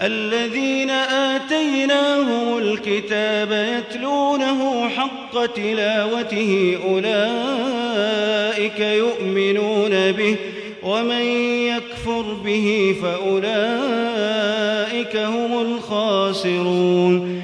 الذين آتيناهم الكتاب يتلونه حق تلاوته أولئك يؤمنون به ومن يكفر به فأولئك هم الخاسرون।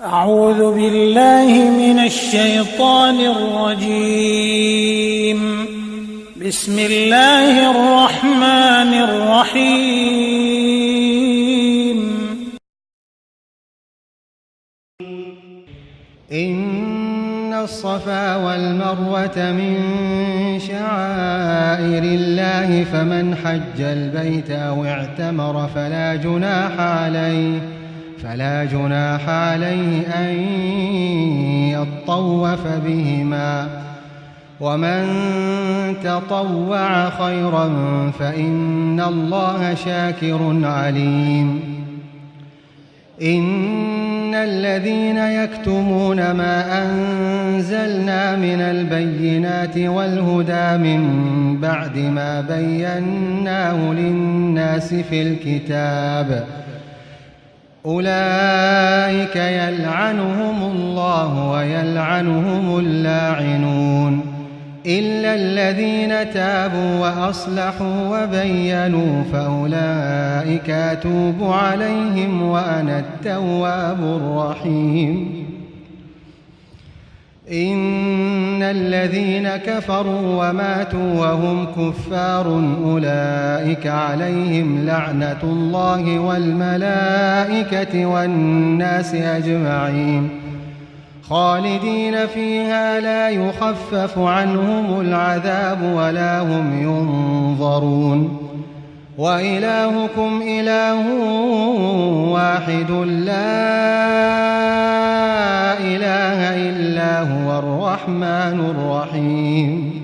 أعوذ بالله من الشيطان الرجيم بسم الله الرحمن الرحيم إن الصفا والمروة من شعائر الله فمن حج البيت أو اعتمر فلا جناح عليه أن يطوف بهما ومن تطوع خيرا فإن الله شاكر عليم إن الذين يكتمون ما أنزلنا من البينات والهدى من بعد ما بيناه للناس في الكتاب أولئك يلعنهم الله ويلعنهم اللاعنون إلا الذين تابوا وأصلحوا وبينوا فأولئك أتوب عليهم وأنا التواب الرحيم إن الذين كفروا وماتوا وهم كفار أولئك عليهم لعنة الله والملائكة والناس أجمعين خالدين فيها لا يخفف عنهم العذاب ولا هم ينظرون وإلهكم إله واحد لا إله إلا هو الرحمن الرحيم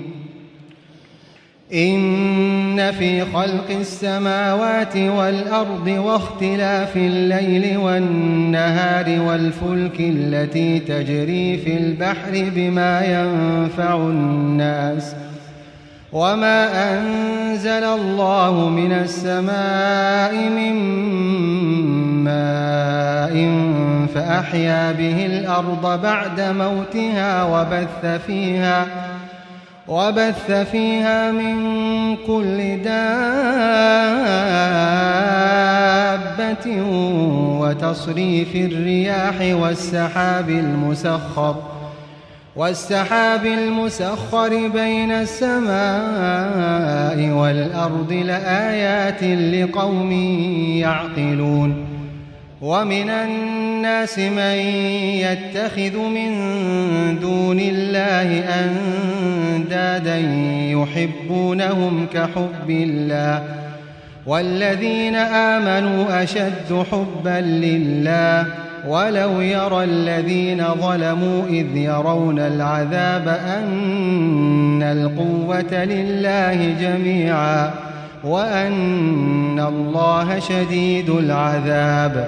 إن في خلق السماوات والأرض واختلاف الليل والنهار والفلك التي تجري في البحر بما ينفع الناس وما أنزل الله من السماء من ماء فأحيا به الأرض بعد موتها وبث فيها من كل دابة وتصريف الرياح والسحاب المسخر بين السماء والأرض لآيات لقوم يعقلون ومن الناس من يتخذ من دون الله أندادا يحبونهم كحب الله والذين آمنوا أشد حبا لله ولو يرى الذين ظلموا إذ يرون العذاب أن القوة لله جميعا وأن الله شديد العذاب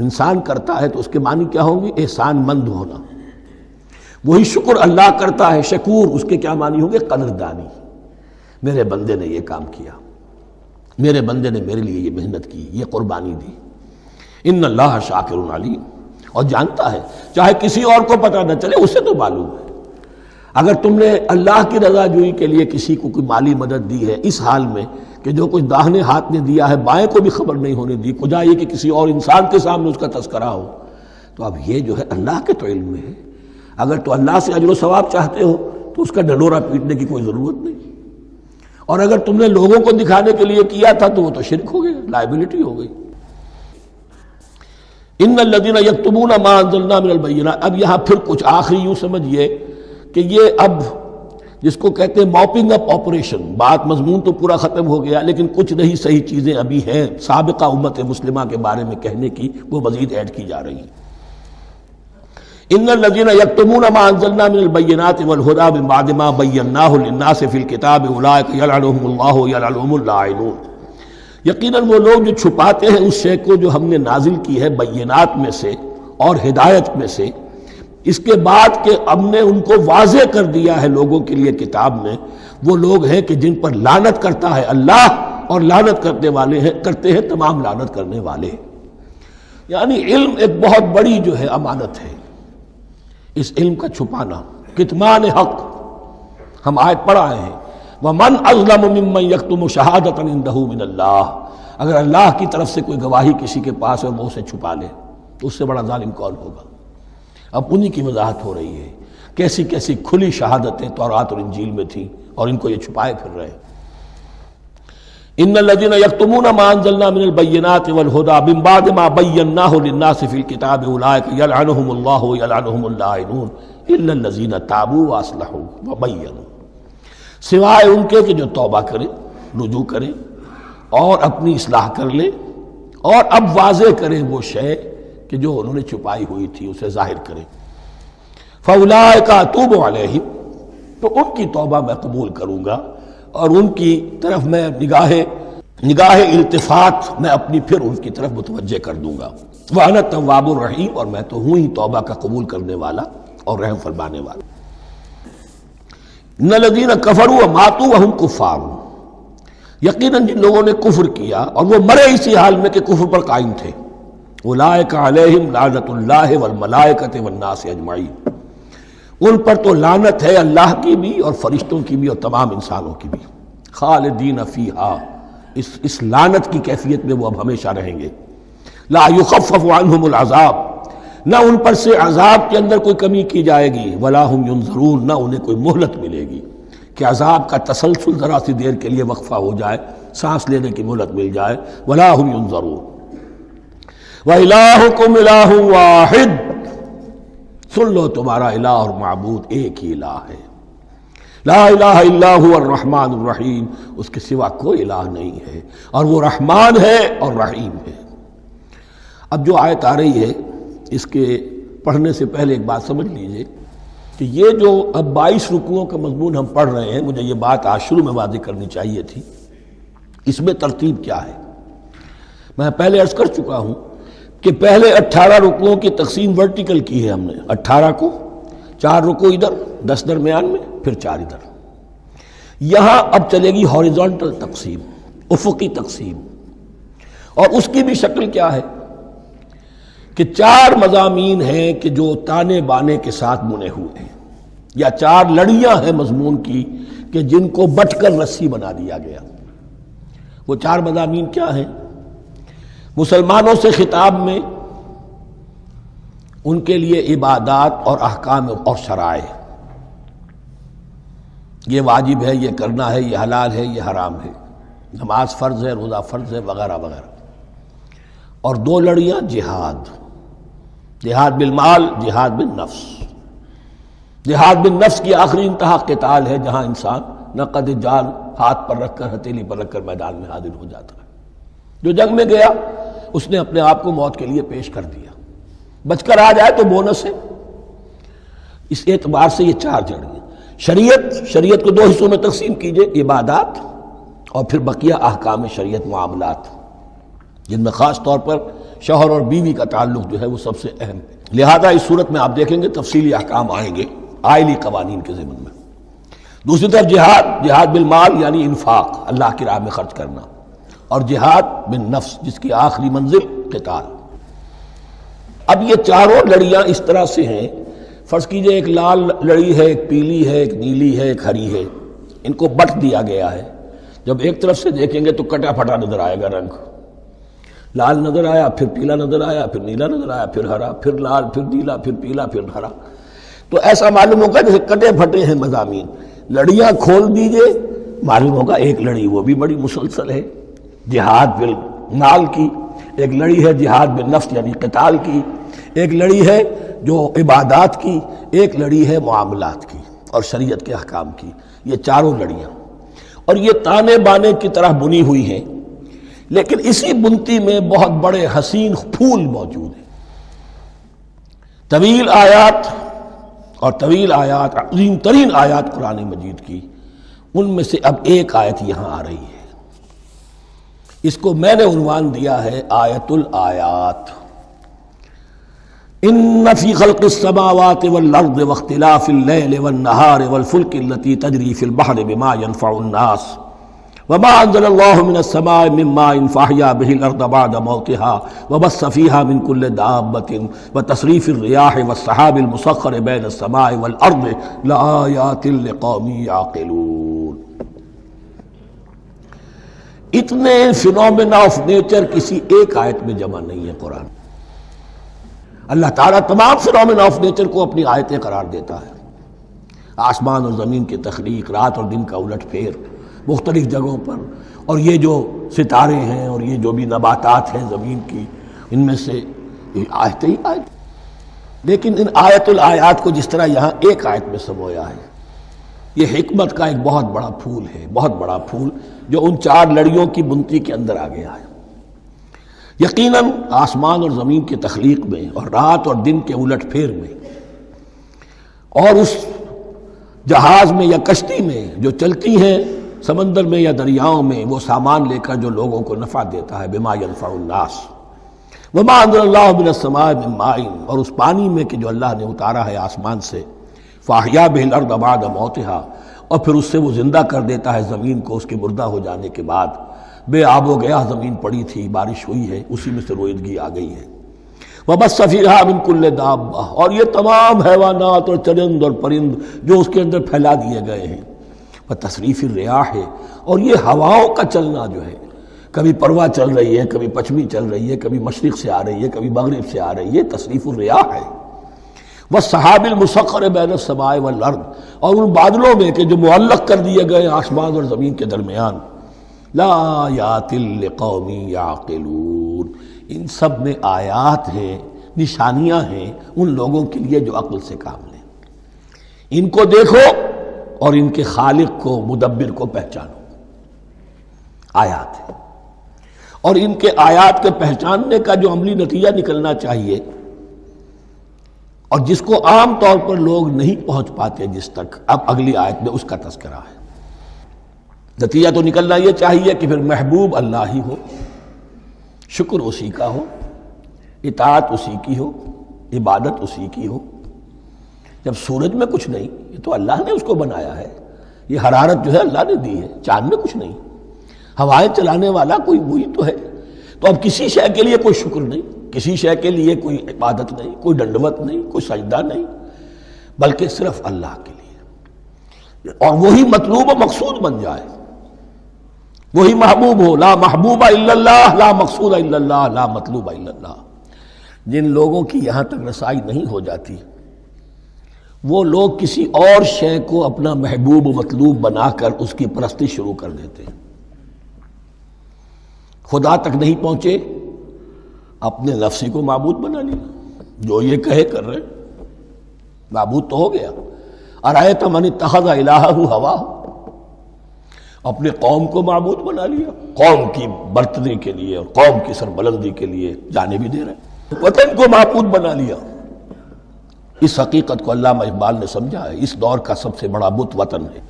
انسان کرتا ہے تو اس کے معنی کیا ہوں گے؟ احسان مند ہونا. وہی شکر اللہ کرتا ہے شکور، اس کے کیا معنی ہوں گے؟ قدردانی. میرے بندے نے یہ کام کیا، میرے بندے نے میرے لیے یہ محنت کی، یہ قربانی دی. ان اللہ شاکر علیم. اور جانتا ہے، چاہے کسی اور کو پتہ نہ چلے اسے تو معلوم ہے. اگر تم نے اللہ کی رضا جوئی کے لیے کسی کو کوئی مالی مدد دی ہے اس حال میں کہ جو کچھ داہنے ہاتھ نے دیا ہے بائیں کو بھی خبر نہیں ہونے دی، کجا یہ کہ کسی اور انسان کے سامنے اس کا تذکرہ ہو، تو اب یہ جو ہے اللہ کے تو علم میں ہے. اگر تو اللہ سے اجر و ثواب چاہتے ہو تو اس کا ڈنڈورا پیٹنے کی کوئی ضرورت نہیں. اور اگر تم نے لوگوں کو دکھانے کے لیے کیا تھا تو وہ تو شرک ہو گیا، لائبلٹی ہو گئی. ان الذین یکتمون ما انزلنا من البینات. اب یہاں پھر کچھ آخری یوں سمجھیے کہ یہ اب جس کو کہتے ہیں موپنگ اپ آپریشن، بات مضمون تو پورا ختم ہو گیا لیکن کچھ نہیں صحیح چیزیں ابھی ہیں سابقہ امت مسلمہ کے بارے میں کہنے کی، وہ مزید ایڈ کی جا رہی ہیں. ان الذین یکتمون ما انزلنا من البینات والہدی من بعد ما بیناہ للناس فی الکتاب اولئک یلعنهم اللہ یلعنهم اللاعنون. یقیناً وہ لوگ جو چھپاتے ہیں اس شے کو جو ہم نے نازل کی ہے بینات میں سے اور ہدایت میں سے، اس کے بعد کہ ہم نے ان کو واضح کر دیا ہے لوگوں کے لیے کتاب میں، وہ لوگ ہیں کہ جن پر لعنت کرتا ہے اللہ، اور لعنت کرنے والے ہیں کرتے ہیں تمام لعنت کرنے والے. یعنی علم ایک بہت بڑی جو ہے امانت ہے، اس علم کا چھپانا. کتمان حق ہم آیت پڑھ آئے ہیں، وَمَنْ أَظْلَمُ مِمَّنْ يَكْتُمُ شَهَادَةً عِنْدَهُ مِنَ اللَّهِ. اگر اللہ کی طرف سے کوئی گواہی کسی کے پاس ہے وہ اسے چھپا لے تو اس سے بڑا ظالم کون ہوگا؟ اب انہی کی وضاحت ہو رہی ہے، کیسی کیسی کھلی شہادتیں تورات اور انجیل میں تھیں اور ان کو یہ چھپائے پھر رہے. ان الذین یکتمون ما انزلنا من البینات والہدی من بعد ما بیناہ للناس فی الکتاب اولئک یلعنهم اللہ یلعنهم اللاعنون الا الذین تابوا واصلحوا وبینوا. سوائے ان کے کہ جو توبہ کریں، رجوع کریں اور اپنی اصلاح کر لیں اور اب واضح کریں وہ شے کہ جو انہوں نے چھپائی ہوئی تھی اسے ظاہر کریں. فَأُولَٰئِكَ أَتُوبُ عَلَيْهِمْ. تو ان کی توبہ میں قبول کروں گا اور ان کی طرف میں نگاہ التفات میں اپنی پھر ان کی طرف متوجہ کر دوں گا. وَأَنَا التَّوَّابُ الرَّحِيمُ. اور میں تو ہوں ہی توبہ کا قبول کرنے والا اور رحم فرمانے والا. ان الذین کفروا وماتوا وهم کفار. یقیناً جن لوگوں نے کفر کیا اور وہ مرے اسی حال میں کہ کفر پر قائم تھے، اولئک علیہم لعنت اللہ والملائکۃ والناس اجمعین. ان پر تو لعنت ہے اللہ کی بھی اور فرشتوں کی بھی اور تمام انسانوں کی بھی. خالدین فیہا. اس لعنت کی کیفیت میں وہ اب ہمیشہ رہیں گے. لا یخفف عنہم العذاب. نہ ان پر سے عذاب کے اندر کوئی کمی کی جائے گی. ولا ہم ینظرون. نہ انہیں کوئی مہلت ملے گی کہ عذاب کا تسلسل ذرا سی دیر کے لیے وقفہ ہو جائے، سانس لینے کی مہلت مل جائے. ولا ہم ینظرون. وَإِلَٰهُكُمْ إِلَٰهٌ وَاحِدٌ. سن لو تمہارا الہ اور معبود ایک ہی الہ ہے. لا الہ الا هو الرحمن الرحیم. اس کے سوا کوئی الہ نہیں ہے اور وہ رحمان ہے اور رحیم ہے. اب جو آیت آ رہی ہے اس کے پڑھنے سے پہلے ایک بات سمجھ لیجئے کہ یہ جو اب 22 رکوعوں کا مضمون ہم پڑھ رہے ہیں، مجھے یہ بات آج شروع میں واضح کرنی چاہیے تھی. اس میں ترتیب کیا ہے؟ میں پہلے عرض کر چکا ہوں کہ پہلے 18 رکوعوں کی تقسیم ورٹیکل کی ہے ہم نے. 18 کو 4 رکوع ادھر، 10 درمیان میں، پھر 4 ادھر. یہاں اب چلے گی ہاریزونٹل تقسیم، افقی تقسیم. اور اس کی بھی شکل کیا ہے کہ 4 مضامین ہیں کہ جو تانے بانے کے ساتھ بنے ہوئے ہیں، یا 4 لڑیاں ہیں مضمون کی کہ جن کو بٹ کر رسی بنا دیا گیا. وہ 4 مضامین کیا ہیں؟ مسلمانوں سے خطاب میں ان کے لیے عبادات اور احکام اور شرائع، یہ واجب ہے، یہ کرنا ہے، یہ حلال ہے، یہ حرام ہے، نماز فرض ہے، روزہ فرض ہے، وغیرہ وغیرہ. اور 2 لڑیاں جہاد، جہاد بالمال، جہاد بالنفس. جہاد بالنفس کی آخری انتہا قتال ہے، جہاں انسان نقد جان ہاتھ پر رکھ کر، ہتھیلی پر رکھ کر میدان میں حاضر ہو جاتا ہے. جو جنگ میں گیا اس نے اپنے آپ کو موت کے لیے پیش کر دیا، بچ کر آ جائے تو بونس ہے. اس اعتبار سے یہ 4 جڑیں. شریعت کو 2 حصوں میں تقسیم کیجئے، عبادات اور پھر بقیہ احکام شریعت، معاملات، جن میں خاص طور پر شوہر اور بیوی کا تعلق جو ہے وہ سب سے اہم ہے۔ لہذا اس صورت میں آپ دیکھیں گے تفصیلی احکام آئیں گے آئلی قوانین کے ضمن میں۔ دوسری طرف جہاد بالمال یعنی انفاق، اللہ کی راہ میں خرچ کرنا، اور جہاد بالنفس جس کی آخری منزل قتال۔ اب یہ چاروں لڑیاں اس طرح سے ہیں، فرض کیجئے ایک لال لڑی ہے، ایک پیلی ہے، ایک نیلی ہے، ایک ہری ہے، ان کو بٹ دیا گیا ہے۔ جب ایک طرف سے دیکھیں گے تو کٹا پھٹا نظر آئے گا، رنگ لال نظر آیا، پھر پیلا نظر آیا، پھر نیلا نظر آیا، پھر ہرا، پھر لال، پھر نیلا، پھر پیلا، پھر ہرا۔ تو ایسا معلوم ہوگا جیسے کٹے پھٹے ہیں مضامین۔ لڑیاں کھول دیجئے، معلوم ہوگا ایک لڑی وہ بھی بڑی مسلسل ہے جہاد بالمال کی، ایک لڑی ہے جہاد بالنفس یعنی قتال کی، ایک لڑی ہے جو عبادات کی، ایک لڑی ہے معاملات کی اور شریعت کے احکام کی۔ یہ چاروں لڑیاں، اور یہ تانے بانے کی طرح بنی ہوئی ہیں، لیکن اسی بنتی میں بہت بڑے حسین پھول موجود ہیں۔ طویل آیات اور طویل آیات، عظیم ترین آیات قرآن مجید کی، ان میں سے اب ایک آیت یہاں آ رہی ہے۔ اس کو میں نے عنوان دیا ہے آیت الآیات۔ ان فی خلق السماوات والارض واختلاف اللیل والنہار والفلک التي تجری فی البحر بما ينفع الناس وما انزل اللہ من السماء من ماء فاحیا به الارض بعد موتها وبث فیہا من کل دابۃ وتصریف الریاح والسحاب المسخر بین السماء والارض لآیات لقوم یعقلون۔ اتنے فینومینا آف نیچر کسی ایک آیت میں جمع نہیں ہے قرآن۔ اللہ تعالیٰ تمام فینومینا آف نیچر کو اپنی آیتیں قرار دیتا ہے، آسمان اور زمین کی تخلیق، رات اور دن کا الٹ پھیر مختلف جگہوں پر، اور یہ جو ستارے ہیں اور یہ جو بھی نباتات ہیں زمین کی، ان میں سے آیتیں ہی آیت۔ لیکن ان آیت الآیات کو جس طرح یہاں ایک آیت میں سمویا ہے، یہ حکمت کا ایک بہت بڑا پھول ہے، بہت بڑا پھول جو ان چار لڑیوں کی بنتی کے اندر آ گیا ہے۔ یقیناً آسمان اور زمین کی تخلیق میں اور رات اور دن کے الٹ پھیر میں اور اس جہاز میں یا کشتی میں جو چلتی ہیں سمندر میں یا دریاؤں میں، وہ سامان لے کر جو لوگوں کو نفع دیتا ہے، بما ينفع الناس وما انزل اللہ من السماء من ماء، اور اس پانی میں کہ جو اللہ نے اتارا ہے آسمان سے، فاحیا به الارض بعد موتها، اور پھر اس سے وہ زندہ کر دیتا ہے زمین کو اس کے مردہ ہو جانے کے بعد۔ بے آب و گیا زمین پڑی تھی، بارش ہوئی ہے، اسی میں سے روئیدگی آ گئی ہے۔ وَبَثَّ فِيهَا مِن كُلِّ دَابَّةٍ، اور یہ تمام حیوانات اور چرند اور پرند جو اس کے اندر پھیلا دیے گئے ہیں۔ وَتَصْرِيفِ الرِّيَاحِ، اور یہ ہواؤں کا چلنا جو ہے، کبھی پروا چل رہی ہے، کبھی پچھمی چل رہی ہے، کبھی مشرق سے آ رہی ہے، کبھی مغرب سے آ رہی ہے، تصریف الریاح ہے۔ والسحاب المسخر بین السماء والارض، اور ان بادلوں میں کہ جو معلق کر دیے گئے آسمان اور زمین کے درمیان، لآیات لقوم یعقلون، ان سب میں آیات ہیں، نشانیاں ہیں ان لوگوں کے لیے جو عقل سے کام لیں۔ ان کو دیکھو اور ان کے خالق کو، مدبر کو پہچانو۔ آیات ہیں، اور ان کے آیات کے پہچاننے کا جو عملی نتیجہ نکلنا چاہیے، اور جس کو عام طور پر لوگ نہیں پہنچ پاتے جس تک، اب اگلی آیت میں اس کا تذکرہ ہے۔ نتیجہ تو نکلنا یہ چاہیے کہ پھر محبوب اللہ ہی ہو، شکر اسی کا ہو، اطاعت اسی کی ہو، عبادت اسی کی ہو۔ جب سورج میں کچھ نہیں، یہ تو اللہ نے اس کو بنایا ہے، یہ حرارت جو ہے اللہ نے دی ہے، چاند میں کچھ نہیں، ہوائیں چلانے والا کوئی وہی تو ہے۔ تو اب کسی شے کے لیے کوئی شکر نہیں، کسی شے کے لیے کوئی عبادت نہیں، کوئی ڈنڈوت نہیں، کوئی سجدہ نہیں، بلکہ صرف اللہ کے لیے، اور وہی مطلوب و مقصود بن جائے، وہی محبوب ہو۔ لا محبوب الا اللہ، لا مقصود الا اللہ، لا مطلوب الا اللہ۔ جن لوگوں کی یہاں تک رسائی نہیں ہو جاتی، وہ لوگ کسی اور شے کو اپنا محبوب و مطلوب بنا کر اس کی پرستی شروع کر دیتے ہیں۔ خدا تک نہیں پہنچے، اپنے نفسی کو معبود بنا لیا، جو یہ کہے کر رہے، معبود تو ہو گیا۔ ارأیت من اتخذ الہہ ہواہ، اپنے قوم کو معبود بنا لیا، قوم کی برتری کے لیے اور قوم کی سربلندی کے لیے جانے بھی دے رہے، وطن کو معبود بنا لیا۔ اس حقیقت کو علامہ اقبال نے سمجھا ہے، اس دور کا سب سے بڑا بت وطن ہے۔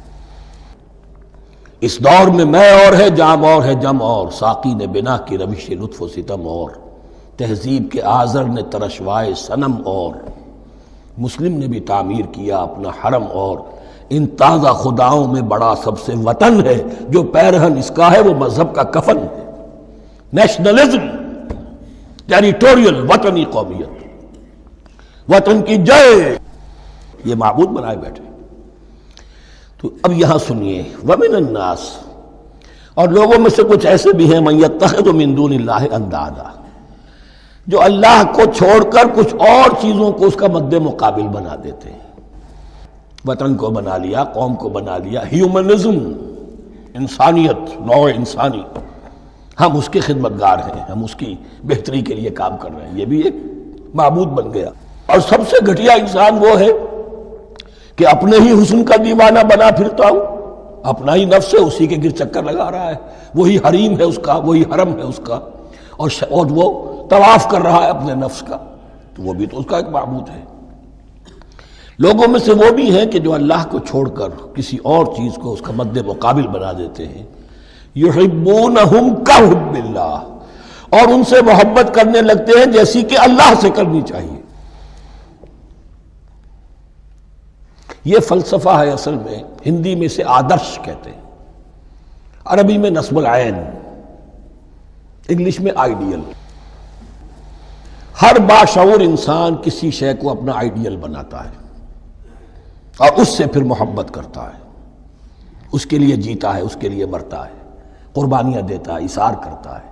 اس دور میں میں اور ہے، جام اور ہے، جم اور، ساقی نے بنا کی روش لطف و ستم اور، تہذیب کے آزر نے ترشوائے صنم اور مسلم نے بھی تعمیر کیا اپنا حرم اور ان تازہ خداؤں میں بڑا سب سے وطن ہے جو پیرہن اس کا ہے وہ مذہب کا کفن ہے. نیشنلزم، ٹیریٹوریل، وطنی قومیت، وطن کی جے، یہ معبود بنائے بیٹھے. تو اب یہاں سنیے وَمِنَ النَّاسِ، اور لوگوں میں سے کچھ ایسے بھی ہیں مَن يَتَّخِذُ مِن دُونِ اللَّهِ أَندَادًا، جو اللہ کو چھوڑ کر کچھ اور چیزوں کو اس کا مد مقابل بنا دیتے ہیں. وطن کو بنا لیا، قوم کو بنا لیا، ہیومنزم، انسانیت، نوع انسانی، ہم اس کے خدمتگار ہیں، ہم اس کی بہتری کے لیے کام کر رہے ہیں، یہ بھی ایک معبود بن گیا. اور سب سے گھٹیا انسان وہ ہے کہ اپنے ہی حسن کا دیوانہ بنا پھرتا ہوں، اپنا ہی نفس ہے، اسی کے گر چکر لگا رہا ہے، وہی حریم ہے اس کا، وہی حرم ہے اس کا، اور وہ طواف کر رہا ہے اپنے نفس کا، تو وہ بھی تو اس کا ایک معبود ہے. لوگوں میں سے وہ بھی ہیں کہ جو اللہ کو چھوڑ کر کسی اور چیز کو اس کا مد مقابل بنا دیتے ہیں. یحبونہم کحب اللہ، اور ان سے محبت کرنے لگتے ہیں جیسی کہ اللہ سے کرنی چاہیے. یہ فلسفہ ہے اصل میں، ہندی میں سے آدرش کہتے ہیں، عربی میں نصب العین، انگلش میں آئیڈیل. ہر باشعور انسان کسی شے کو اپنا آئیڈیل بناتا ہے اور اس سے پھر محبت کرتا ہے، اس کے لیے جیتا ہے، اس کے لیے مرتا ہے، قربانیاں دیتا ہے، اثار کرتا ہے.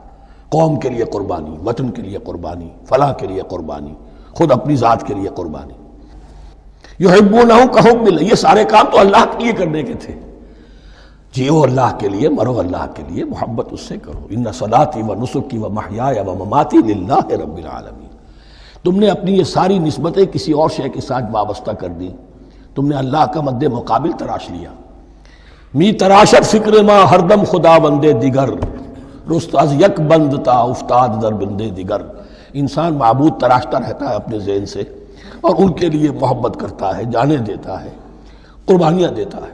قوم کے لیے قربانی، وطن کے لیے قربانی، فلاح کے لیے قربانی، خود اپنی ذات کے لیے قربانی. یحبونہ کحب اللہ، یہ سارے کام تو اللہ کے لیے کرنے کے تھے. جیو اللہ کے لیے، مرو اللہ کے لیے، محبت اس سے کرو. ان صلاتی و نسکی و محیای و مماتی للہ رب العالمین. تم نے اپنی یہ ساری نسبتیں کسی اور شے کے ساتھ وابستہ کر دی، تم نے اللہ کا مد مقابل تراش لیا. می تراشت فکر ما ہر دم خدا بندے دیگر، رست از یک بند تا افتاد در بندے دیگر. انسان معبود تراشتا رہتا ہے اپنے ذہن سے اور ان کے لیے محبت کرتا ہے، جانے دیتا ہے، قربانیاں دیتا ہے.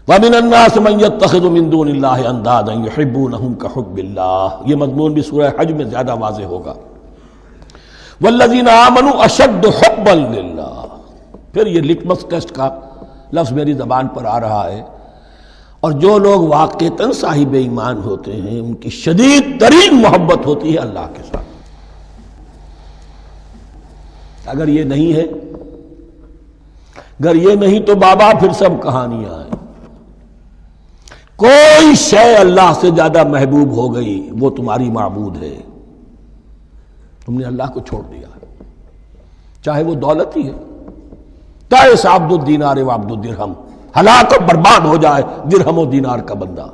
وَمِنَ النَّاسِ مَن يَتَّخِذُ مِن دُونِ اللَّهِ أَندَادًا يُحِبُّونَهُمْ كَحُبِّ اللَّهِ. یہ مضمون بھی سورہ حج میں زیادہ واضح ہوگا. وَالَّذِينَ آمَنُوا أَشَدُّ حُبًّا لِلَّهِ. پھر یہ لٹمس ٹیسٹ کا لفظ میری زبان پر آ رہا ہے، اور جو لوگ واقعتاً صاحب ایمان ہوتے ہیں ان کی شدید ترین محبت ہوتی ہے اللہ کے ساتھ. اگر یہ نہیں ہے، اگر یہ نہیں تو بابا پھر سب کہانیاں ہیں. کوئی شے اللہ سے زیادہ محبوب ہو گئی وہ تمہاری معبود ہے. تم نے اللہ کو چھوڑ دیا، چاہے وہ دولت ہی ہے. تائس عبد الدینار و عبد الدرہم، ہلاک و برباد ہو جائے درہم و دینار کا بندہ.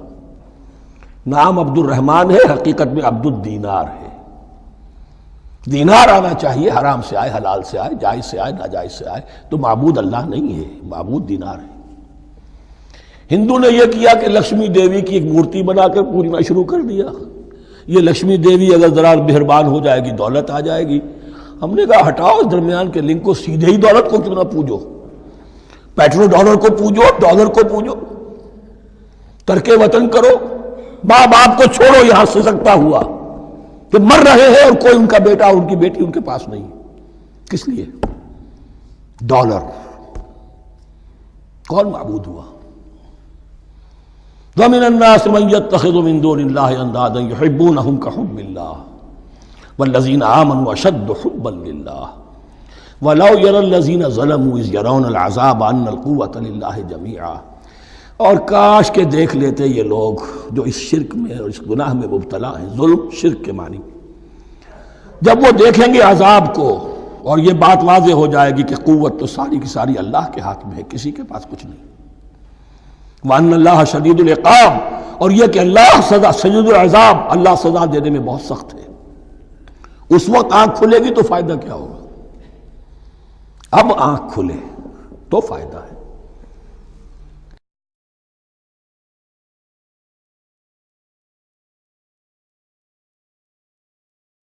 نام عبد الرحمن ہے، حقیقت میں عبد الدینار ہے. دینار آنا چاہیے، حرام سے آئے، حلال سے آئے، جائز سے آئے، ناجائز سے آئے، تو معبود اللہ نہیں ہے، معبود دینار ہے. ہندو نے یہ کیا کہ لکشمی دیوی کی ایک مورتی بنا کر پوجنا شروع کر دیا. یہ لکشمی دیوی اگر ذرا مہربان ہو جائے گی دولت آ جائے گی. ہم نے کہا ہٹاؤ اس درمیان کے لنک کو، سیدھے ہی دولت کو کیوں نہ پوجو، پیٹرو ڈالر کو پوجو، ڈالر کو پوجو، ترک وطن کرو، ماں باپ کو چھوڑو یہاں سے سکتا ہوا کہ مر رہے ہیں اور کوئی ان کا بیٹا ان کی بیٹی ان کے پاس نہیں. کس لیے؟ ڈالر. کون معبود ہوا؟ وَمِنَ النَّاسِ مَن يَتَّخِذُ مِن دُونِ اللَّهِ أَندَادًا يُحِبُّونَهُمْ كَحُبِّ اللَّهِ وَالَّذِينَ آمَنُوا أَشَدُّ حُبًّا لِلَّهِ وَلَوْ يَرَى الَّذِينَ ظَلَمُوا إِذْ يَرَوْنَ الْعَذَابَ أَنَّ الْقُوَّةَ لِلَّهِ جَمِيعًا. اور کاش کہ دیکھ لیتے یہ لوگ جو اس شرک میں اور اس گناہ میں مبتلا ہیں، ظلم شرک کے معنی، جب وہ دیکھیں گے عذاب کو اور یہ بات واضح ہو جائے گی کہ قوت تو ساری کی ساری اللہ کے ہاتھ میں ہے، کسی کے پاس کچھ نہیں. وَأَنَّ اللَّهَ شَدِيدُ الْعِقَابِ، اور یہ کہ اللہ سزا شدید العذاب، اللہ سزا دینے میں بہت سخت ہے. اس وقت آنکھ کھلے گی تو فائدہ کیا ہوگا؟ اب آنکھ کھلے تو فائدہ ہے.